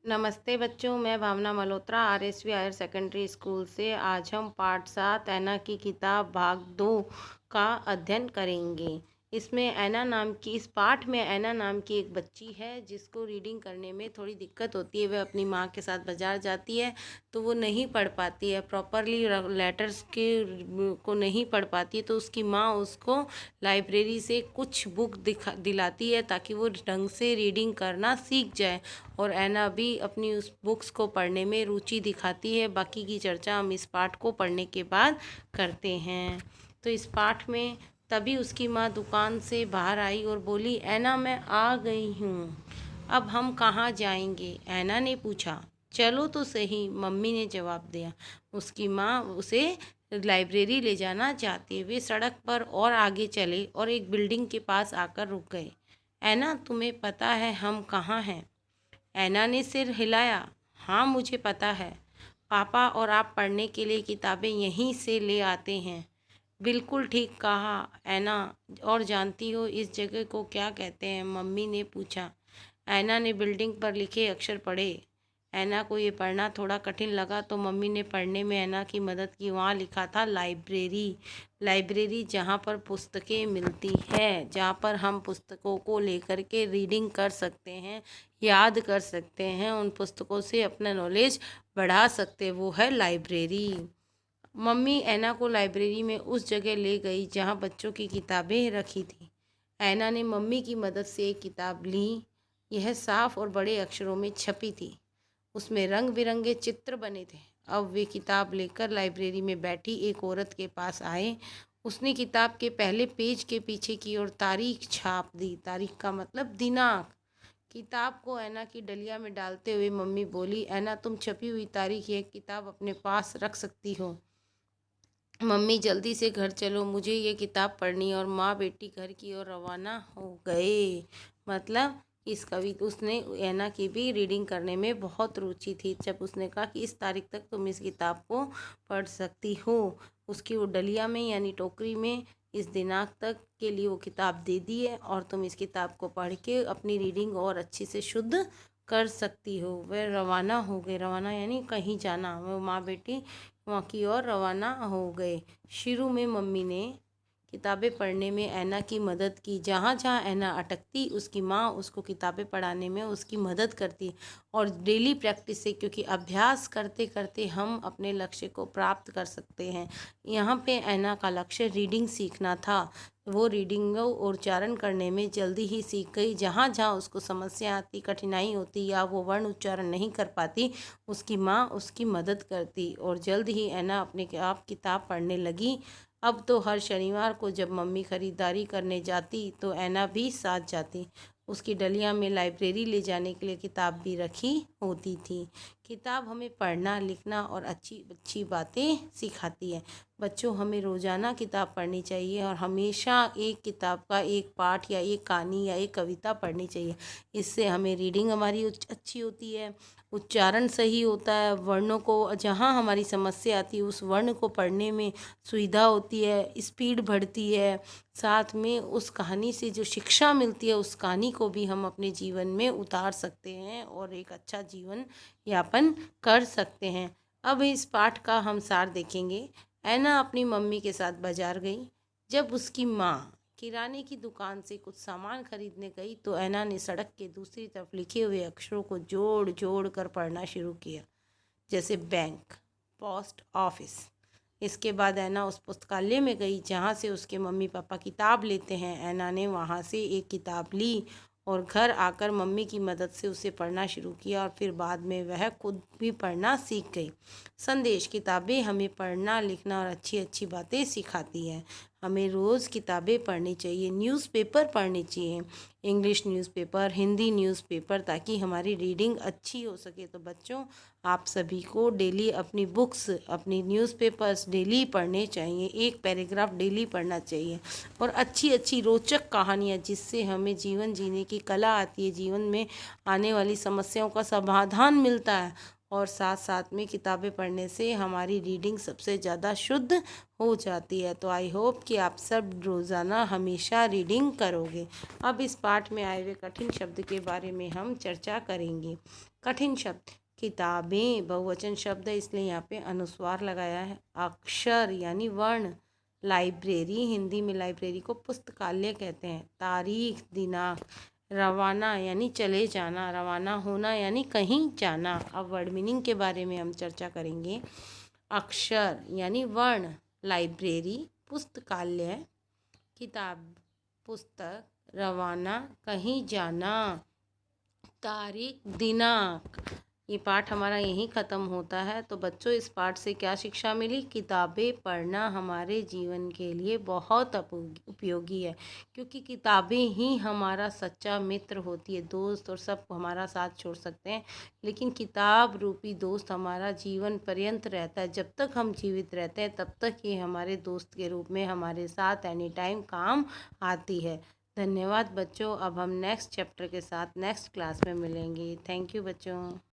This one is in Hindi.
नमस्ते बच्चों, मैं Bhavna Malhotra RSV higher secondary school से। आज हम पाठ 7 ऐना की किताब भाग 2 का अध्ययन करेंगे। इस पाठ में ऐना नाम की एक बच्ची है जिसको रीडिंग करने में थोड़ी दिक्कत होती है। वह अपनी माँ के साथ बाजार जाती है तो वो नहीं पढ़ पाती है, प्रॉपरली लेटर्स के को नहीं पढ़ पाती है। तो उसकी माँ उसको लाइब्रेरी से कुछ बुक दिलाती है ताकि वो ढंग से रीडिंग करना सीख जाए। और ऐना भी अपनी उस बुक्स को पढ़ने में रुचि दिखाती है। बाकी की चर्चा हम इस पाठ को पढ़ने के बाद करते हैं। तो इस पाठ में तभी उसकी माँ दुकान से बाहर आई और बोली, ऐना मैं आ गई हूँ, अब हम कहाँ जाएंगे? ऐना ने पूछा। चलो तो सही, मम्मी ने जवाब दिया। उसकी माँ उसे लाइब्रेरी ले जाना चाहती है। वे सड़क पर और आगे चले और एक बिल्डिंग के पास आकर रुक गए। ऐना, तुम्हें पता है हम कहाँ हैं? ऐना ने सिर हिलाया। हाँ, मुझे पता है। पापा और आप पढ़ने के लिए किताबें यहीं से ले आते हैं। बिल्कुल ठीक कहा ऐना। और जानती हो इस जगह को क्या कहते हैं? मम्मी ने पूछा। ऐना ने बिल्डिंग पर लिखे अक्षर पढ़े। ऐना को ये पढ़ना थोड़ा कठिन लगा तो मम्मी ने पढ़ने में ऐना की मदद की। वहाँ लिखा था लाइब्रेरी। लाइब्रेरी जहाँ पर पुस्तकें मिलती है, जहाँ पर हम पुस्तकों को लेकर के रीडिंग कर सकते हैं, याद कर सकते हैं, उन पुस्तकों से अपना नॉलेज बढ़ा सकते हैं, वो है लाइब्रेरी। मम्मी ऐना को लाइब्रेरी में उस जगह ले गई जहाँ बच्चों की किताबें रखी थी। ऐना ने मम्मी की मदद से एक किताब ली। यह साफ और बड़े अक्षरों में छपी थी। उसमें रंग बिरंगे चित्र बने थे। अब वे किताब लेकर लाइब्रेरी में बैठी एक औरत के पास आए। उसने किताब के पहले पेज के पीछे की ओर तारीख छाप दी। तारीख का मतलब दिनांक। किताब को ऐना की डलिया में डालते हुए मम्मी बोली, ऐना, तुम छपी हुई तारीख यह किताब अपने पास रख सकती हो। मम्मी, जल्दी से घर चलो, मुझे ये किताब पढ़नी है। और माँ बेटी घर की ओर रवाना हो गए। मतलब इस कविता उसने ऐना की भी रीडिंग करने में बहुत रुचि थी। जब उसने कहा कि इस तारीख तक तुम इस किताब को पढ़ सकती हो, उसकी वो डलिया में यानी टोकरी में इस दिनांक तक के लिए वो किताब दे दी है और तुम इस किताब को पढ़ के अपनी रीडिंग और अच्छी से शुद्ध कर सकती हो। वह रवाना हो गए। रवाना यानी कहीं जाना। वो माँ बेटी वहाँ की ओर रवाना हो गए। शुरू में मम्मी ने किताबें पढ़ने में ऐना की मदद की। जहाँ जहाँ ऐना अटकती उसकी माँ उसको किताबें पढ़ाने में उसकी मदद करती। और डेली प्रैक्टिस से, क्योंकि अभ्यास करते करते हम अपने लक्ष्य को प्राप्त कर सकते हैं। यहाँ पे ऐना का लक्ष्य रीडिंग सीखना था। वो रीडिंग और उच्चारण करने में जल्दी ही सीख गई। जहाँ जहाँ उसको समस्या आती, कठिनाई होती या वो वर्ण उच्चारण नहीं कर पाती, उसकी माँ उसकी मदद करती और जल्द ही ऐना अपने आप किताब पढ़ने लगी। अब तो हर शनिवार को जब मम्मी खरीदारी करने जाती तो ऐना भी साथ जाती। उसकी डलिया में लाइब्रेरी ले जाने के लिए किताब भी रखी होती थी। किताब हमें पढ़ना, लिखना और अच्छी अच्छी बातें सिखाती है। बच्चों, हमें रोज़ाना किताब पढ़नी चाहिए और हमेशा एक किताब का एक पाठ या एक कहानी या एक कविता पढ़नी चाहिए। इससे हमें रीडिंग हमारी अच्छी होती है, उच्चारण सही होता है, वर्णों को जहाँ हमारी समस्या आती है उस वर्ण को पढ़ने में सुविधा होती है, स्पीड बढ़ती है। साथ में उस कहानी से जो शिक्षा मिलती है उस कहानी को भी हम अपने जीवन में उतार सकते हैं और एक अच्छा जीवन यापन कर सकते हैं। अब इस पाठ का हम सार देखेंगे। ऐना अपनी मम्मी के साथ बाजार गई। जब उसकी माँ किराने की दुकान से कुछ सामान खरीदने गई तो ऐना ने सड़क के दूसरी तरफ लिखे हुए अक्षरों को जोड़ जोड़ कर पढ़ना शुरू किया, जैसे बैंक, पोस्ट ऑफिस। इसके बाद ऐना उस पुस्तकालय में गई जहाँ से उसके मम्मी पापा किताब लेते हैं। ऐना ने वहाँ से एक किताब ली और घर आकर मम्मी की मदद से उसे पढ़ना शुरू किया और फिर बाद में वह खुद भी पढ़ना सीख गई। संदेश: किताबें हमें पढ़ना, लिखना और अच्छी अच्छी बातें सिखाती हैं। हमें रोज़ किताबें पढ़नी चाहिए, न्यूज़पेपर पढ़नी चाहिए, इंग्लिश न्यूज़पेपर, हिंदी न्यूज़पेपर, ताकि हमारी रीडिंग अच्छी हो सके। तो बच्चों, आप सभी को डेली अपनी बुक्स, अपनी न्यूज़पेपर्स डेली पढ़ने चाहिए। एक पैराग्राफ डेली पढ़ना चाहिए और अच्छी अच्छी रोचक कहानियाँ, जिससे हमें जीवन जीने की कला आती है, जीवन में आने वाली समस्याओं का समाधान मिलता है। और साथ साथ में किताबें पढ़ने से हमारी रीडिंग सबसे ज़्यादा शुद्ध हो जाती है। तो आई होप कि आप सब रोज़ाना हमेशा रीडिंग करोगे। अब इस पाठ में आए हुए कठिन शब्द के बारे में हम चर्चा करेंगे। कठिन शब्द किताबें बहुवचन शब्द है इसलिए यहाँ पे अनुस्वार लगाया है। अक्षर यानी वर्ण। लाइब्रेरी, हिंदी में लाइब्रेरी को पुस्तकालय कहते हैं। तारीख, दिनांक। रवाना यानी चले जाना, रवाना होना यानी कहीं जाना। अब वर्ड मीनिंग के बारे में हम चर्चा करेंगे। अक्षर यानी वर्ण, लाइब्रेरी पुस्तकालय, किताब पुस्तक, रवाना कहीं जाना, तारीख दिनांक। ये पाठ हमारा यहीं ख़त्म होता है। तो बच्चों इस पाठ से क्या शिक्षा मिली? किताबें पढ़ना हमारे जीवन के लिए बहुत उपयोगी है, क्योंकि किताबें ही हमारा सच्चा मित्र होती है। दोस्त और सब हमारा साथ छोड़ सकते हैं, लेकिन किताब रूपी दोस्त हमारा जीवन पर्यंत रहता है। जब तक हम जीवित रहते हैं तब तक ये हमारे दोस्त के रूप में हमारे साथ एनी टाइम काम आती है। धन्यवाद बच्चों। अब हम नेक्स्ट चैप्टर के साथ नेक्स्ट क्लास में मिलेंगे। थैंक यू बच्चों।